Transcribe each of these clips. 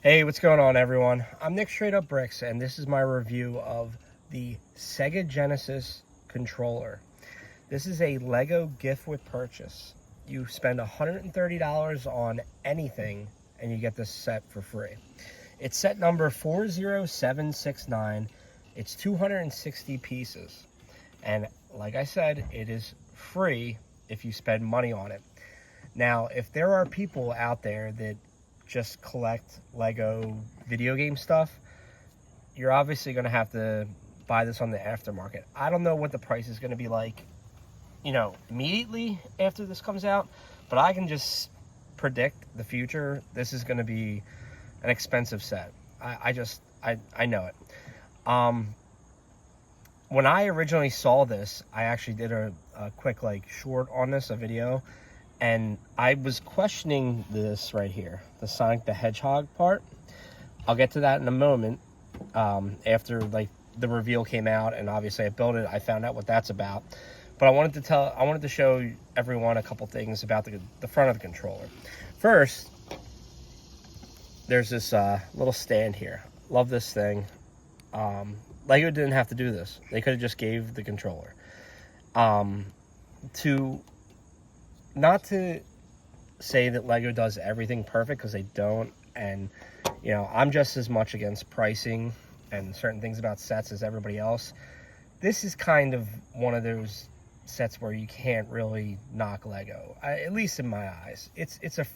Hey, what's going on, everyone? I'm Nick Straight Up Bricks, and this is my review of the Sega Genesis controller. This is a Lego gift with purchase. You spend $130 on anything, and you get this set for free. It's set number 40769. It's 260 pieces. And like I said, it is free if you spend money on it. Now, if there are people out there that just collect Lego video game stuff, you're obviously going to have to buy this on the aftermarket. I don't know what the price is going to be like, immediately after this comes out, but I can just predict the future. This is going to be an expensive set. I know it. When I originally saw this, I actually did a quick short on this, a video. And I was questioning this right here, the Sonic the Hedgehog part. I'll get to that in a moment. After the reveal came out, and obviously I built it, I found out what that's about. But I wanted to show everyone a couple things about the front of the controller. First, there's this little stand here. Love this thing. Lego didn't have to do this. They could have just gave the controller. Not to say that Lego does everything perfect, because they don't, and I'm just as much against pricing and certain things about sets as everybody else. This is kind of one of those sets where you can't really knock Lego, at least in my eyes.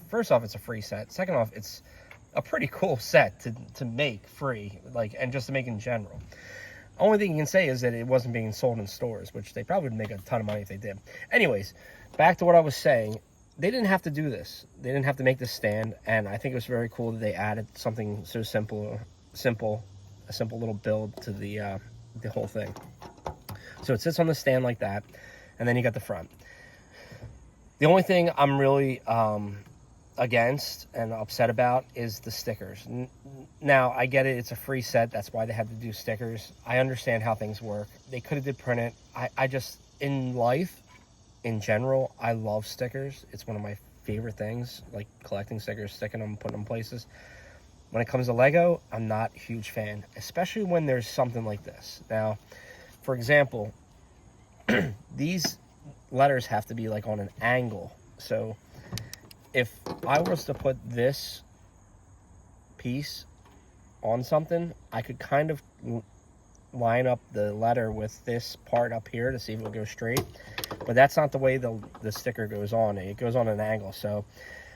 First off, it's a free set. Second off, it's a pretty cool set to make free, and just to make in general. Only thing you can say is that it wasn't being sold in stores, which they probably would make a ton of money if they did. Anyways, back to what I was saying. They didn't have to do this. They didn't have to make this stand, and I think it was very cool that they added something so simple, a simple little build to the whole thing. So it sits on the stand like that, and then you got the front. The only thing I'm really against and upset about is the stickers. Now, I get it, it's a free set, that's why they had to do stickers. I understand how things work. They could have did print it. I just, in life, in general, I love stickers. It's one of my favorite things, like collecting stickers, sticking them, putting them places. When it comes to Lego, I'm not a huge fan, especially when there's something like this. Now, for example, these letters have to be on an angle. So if I was to put this piece on something, I could kind of line up the letter with this part up here to see if it will go straight. But that's not the way the sticker goes on. It goes on an angle. So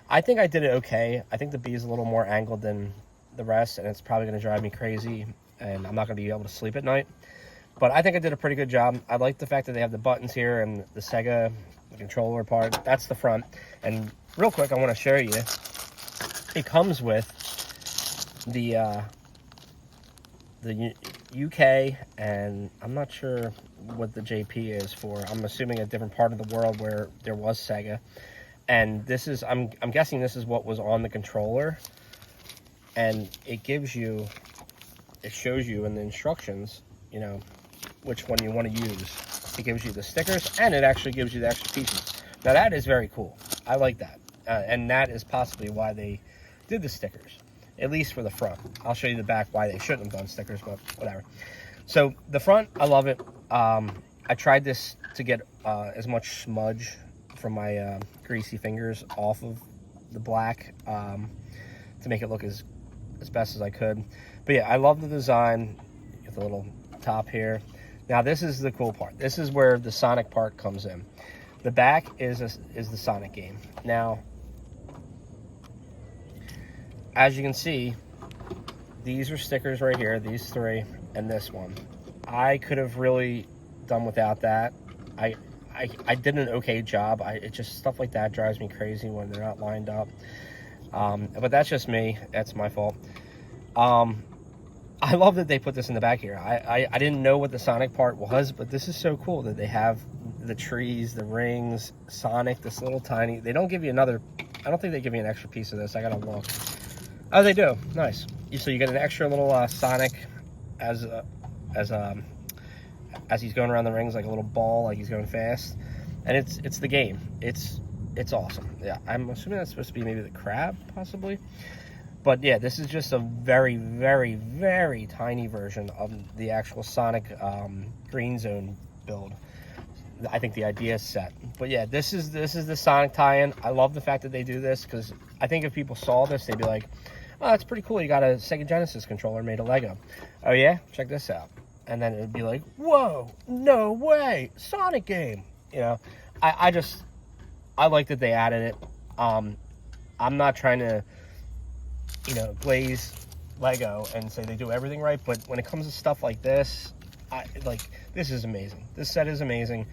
I think I did it okay. I think the B is a little more angled than the rest, and it's probably going to drive me crazy, and I'm not going to be able to sleep at night. But I think I did a pretty good job. I like the fact that they have the buttons here and the Sega controller part. That's the front. And real quick, I want to show you. It comes with the UK, and I'm not sure what the JP is for. I'm assuming a different part of the world where there was Sega. And this is, I'm guessing this is what was on the controller. And it shows you in the instructions, which one you want to use. It gives you the stickers, and it actually gives you the extra pieces. Now that is very cool. I like that. And that is possibly why they did the stickers, at least for the front. I'll show you the back why they shouldn't have done stickers, but whatever. So the front, I love it. I tried this to get as much smudge from my greasy fingers off of the black to make it look as best as I could. But yeah, I love the design. Get the little top here. Now this is the cool part. This is where the Sonic part comes in. The back is the Sonic game. Now, as you can see, these are stickers right here, these three, and this one. I could have really done without that. I did an okay job. It just, stuff like that drives me crazy when they're not lined up. But that's just me. That's my fault. I love that they put this in the back here. I didn't know what the Sonic part was, but this is so cool that they have the trees, the rings, Sonic, this little tiny. They don't give you another. I don't think they give you an extra piece of this. I gotta look. Oh, they do. Nice. So you get an extra little Sonic as he's going around the rings, like a little ball, like he's going fast. And it's the game. It's awesome. Yeah, I'm assuming that's supposed to be maybe the crab, possibly. But yeah, this is just a very, very, very tiny version of the actual Sonic Green Zone build. I think the idea is set. But yeah, this is the Sonic tie-in. I love the fact that they do this, because I think if people saw this, they'd be like, oh, that's pretty cool. You got a Sega Genesis controller made of Lego. Oh yeah? Check this out. And then it would be like, whoa, no way, Sonic game. You know, I like that they added it. I'm not trying to, you know, glaze Lego and say they do everything right, but when it comes to stuff like this, this is amazing. This set is amazing,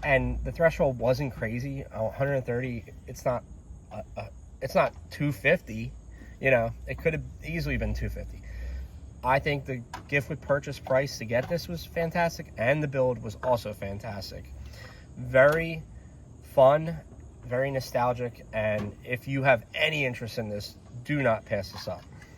and the threshold wasn't crazy. 130. It's not 250. You know, it could have easily been 250. I think the gift with purchase price to get this was fantastic, and the build was also fantastic. Very fun, very nostalgic, and if you have any interest in this, do not pass this up.